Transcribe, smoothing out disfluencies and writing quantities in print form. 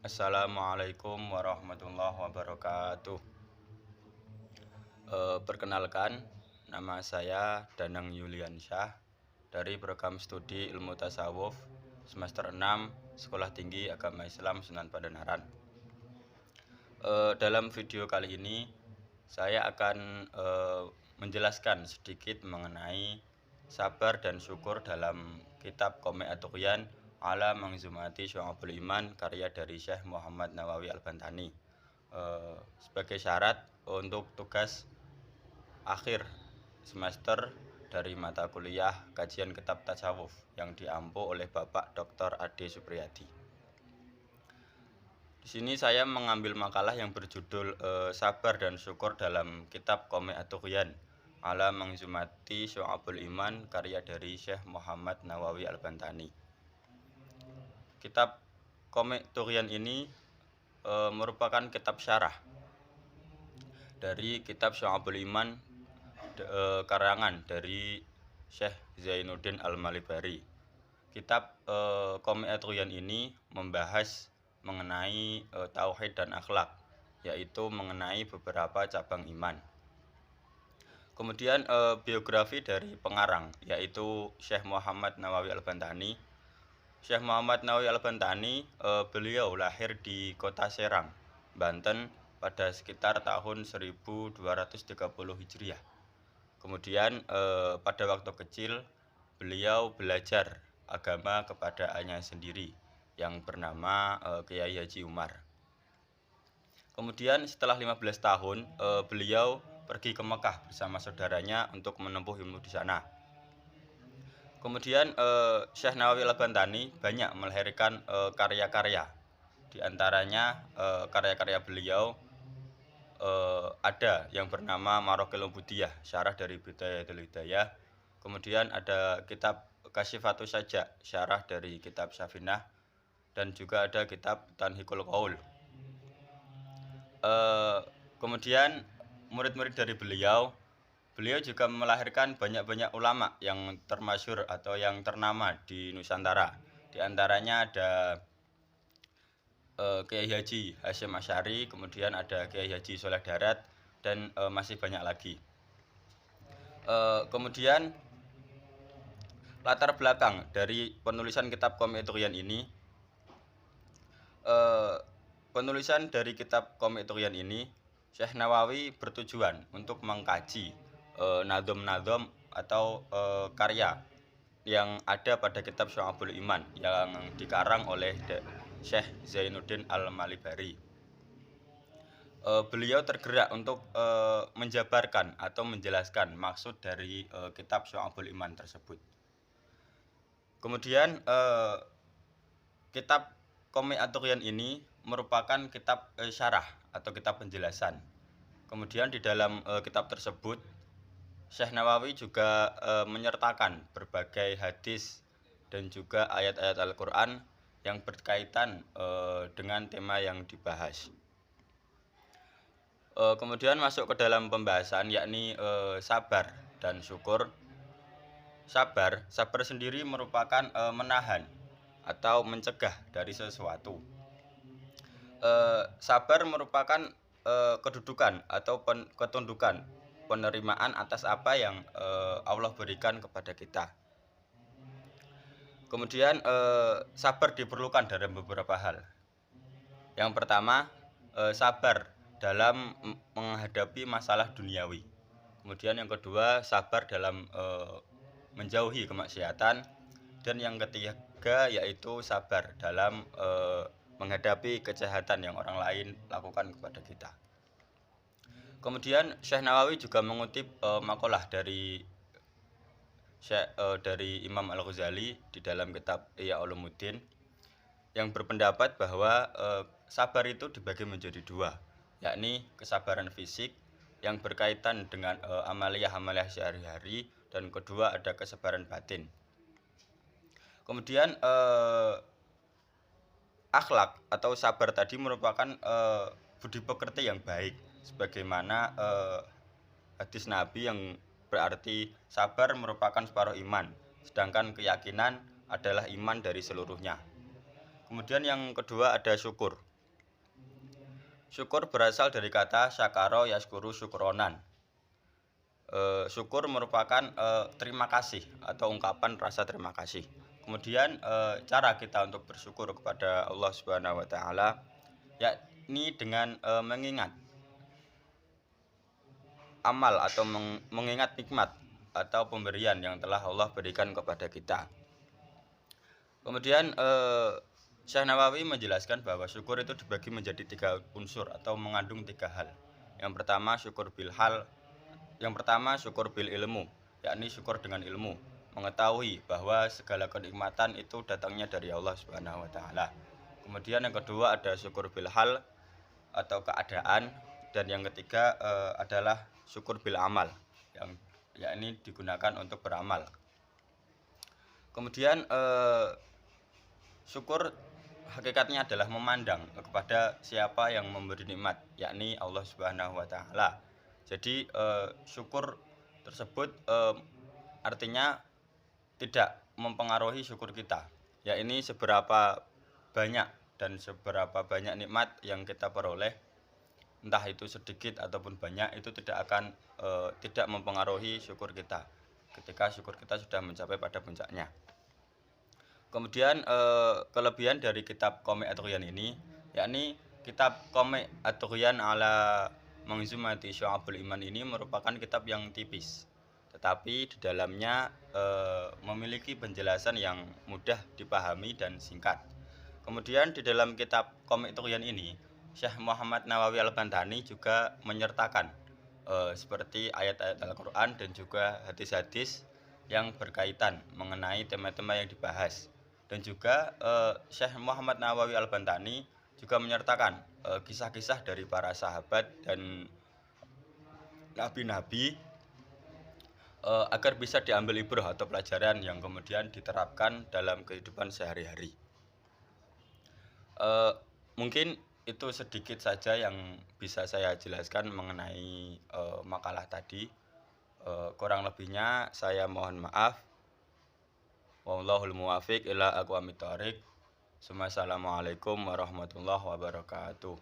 Assalamualaikum warahmatullahi wabarakatuh. Perkenalkan, nama saya Danang Yuliansyah dari program studi Ilmu Tasawuf semester 6 Sekolah Tinggi Agama Islam Sunan Pandenaran. Dalam video kali ini saya akan menjelaskan sedikit mengenai sabar dan syukur dalam kitab Qome At-Tughyan ala Manzumati Syu'abul Iman karya dari Syekh Muhammad Nawawi Al-Bantani. Sebagai syarat untuk tugas akhir semester dari mata kuliah kajian kitab tasawuf yang diampu oleh Bapak Dr. Ade Supriyadi. Di sini saya mengambil makalah yang berjudul Sabar dan Syukur dalam kitab Qome At-Tughyan ala Manzumati Syu'abul Iman karya dari Syekh Muhammad Nawawi Al-Bantani. Kitab Qome At-Tughyan ini merupakan kitab syarah dari kitab Syu'abul Iman karangan dari Syekh Zainuddin Al-Malibari. Kitab Qome At-Tughyan ini membahas mengenai tauhid dan akhlak, yaitu mengenai beberapa cabang iman. Kemudian biografi dari pengarang, yaitu Syekh Muhammad Nawawi Al-Bantani. Syekh Muhammad Nawawi Al-Bantani beliau lahir di kota Serang, Banten pada sekitar tahun 1230 Hijriah. Kemudian pada waktu kecil beliau belajar agama kepada ayahnya sendiri yang bernama Kiai Haji Umar. Kemudian setelah 15 tahun beliau pergi ke Mekah bersama saudaranya untuk menempuh ilmu di sana. Kemudian Syekh Nawawi Al-Bantani banyak melahirkan karya-karya. Di antaranya karya-karya beliau ada yang bernama Marokil Ubudiyah, syarah dari Bidayatul Hidayah. Kemudian ada kitab Kasyifatus Saja, syarah dari kitab Syafinah, dan juga ada kitab Tanhikul Qaul. Kemudian murid-murid dari beliau juga melahirkan banyak-banyak ulama yang termasyhur atau yang ternama di Nusantara. Di antaranya ada Kiai Haji Hasyim Asy'ari, kemudian ada Kiai Haji Sholeh Darat, dan masih banyak lagi. Kemudian latar belakang dari penulisan kitab Qome At-Tughyan ini, penulisan dari kitab Qome At-Tughyan ini, Syekh Nawawi bertujuan untuk mengkaji nadom-nadom atau karya yang ada pada kitab Syu'abul Iman yang dikarang oleh Syekh Zainuddin Al-Malibari. Beliau tergerak untuk menjabarkan atau menjelaskan maksud dari kitab Syu'abul Iman tersebut. Kemudian kitab Qome At-Tughyan ini merupakan kitab syarah atau kitab penjelasan. Kemudian di dalam kitab tersebut Syekh Nawawi juga menyertakan berbagai hadis dan juga ayat-ayat Al-Quran yang berkaitan dengan tema yang dibahas. Kemudian masuk ke dalam pembahasan, yakni sabar dan syukur. Sabar sendiri merupakan menahan atau mencegah dari sesuatu. Sabar merupakan kedudukan atau ketundukan, penerimaan atas apa yang Allah berikan kepada kita. Kemudian sabar diperlukan dalam beberapa hal. Yang pertama, sabar dalam menghadapi masalah duniawi. Kemudian yang kedua, sabar dalam menjauhi kemaksiatan. Dan yang ketiga yaitu sabar dalam menghadapi kejahatan yang orang lain lakukan kepada kita. Kemudian Syekh Nawawi juga mengutip makalah dari Imam Al-Ghazali di dalam kitab Ihya Ulumuddin yang berpendapat bahwa sabar itu dibagi menjadi dua, yakni kesabaran fisik yang berkaitan dengan amaliyah-amaliyah sehari-hari, dan kedua ada kesabaran batin. Kemudian akhlak atau sabar tadi merupakan budi pekerti yang baik, sebagaimana hadis Nabi yang berarti sabar merupakan separuh iman, sedangkan keyakinan adalah iman dari seluruhnya. Kemudian yang kedua ada syukur. Syukur berasal dari kata syakaro yaskuru syukronan. Syukur merupakan terima kasih atau ungkapan rasa terima kasih. Kemudian cara kita untuk bersyukur kepada Allah Subhanahu wa taala yakni dengan mengingat amal atau mengingat nikmat atau pemberian yang telah Allah berikan kepada kita. Kemudian Syekh Nawawi menjelaskan bahwa syukur itu dibagi menjadi 3 unsur atau mengandung 3 hal. Yang pertama syukur bil ilmu, yakni syukur dengan ilmu, mengetahui bahwa segala kenikmatan itu datangnya dari Allah Subhanahu wa taala. Kemudian yang kedua ada syukur bil hal atau keadaan, dan yang ketiga adalah syukur bil amal, yang yakni digunakan untuk beramal. Kemudian syukur hakikatnya adalah memandang kepada siapa yang memberi nikmat, yakni Allah Subhanahu wa taala. Jadi syukur tersebut artinya tidak mempengaruhi syukur kita. Ya, ini seberapa banyak dan seberapa banyak nikmat yang kita peroleh, entah itu sedikit ataupun banyak, itu tidak mempengaruhi syukur kita ketika syukur kita sudah mencapai pada puncaknya. Kemudian kelebihan dari kitab Qomeh At-Tughyan ini, yakni kitab Qomeh At-Tughyan ala Manzumati Syu'abul Iman ini merupakan kitab yang tipis, tetapi di dalamnya memiliki penjelasan yang mudah dipahami dan singkat. Kemudian di dalam kitab Qomeh At-Tughyan ini, Syekh Muhammad Nawawi Al-Bantani juga menyertakan seperti ayat-ayat Al-Quran dan juga hadis-hadis yang berkaitan mengenai tema-tema yang dibahas. Dan juga Syekh Muhammad Nawawi Al-Bantani juga menyertakan kisah-kisah dari para sahabat dan nabi-nabi agar bisa diambil ibrah atau pelajaran yang kemudian diterapkan dalam kehidupan sehari-hari. Mungkin itu sedikit saja yang bisa saya jelaskan mengenai makalah tadi. Kurang lebihnya saya mohon maaf. Wallahul muwafiq ila aqwamit thoriq. Assalamualaikum warahmatullahi wabarakatuh.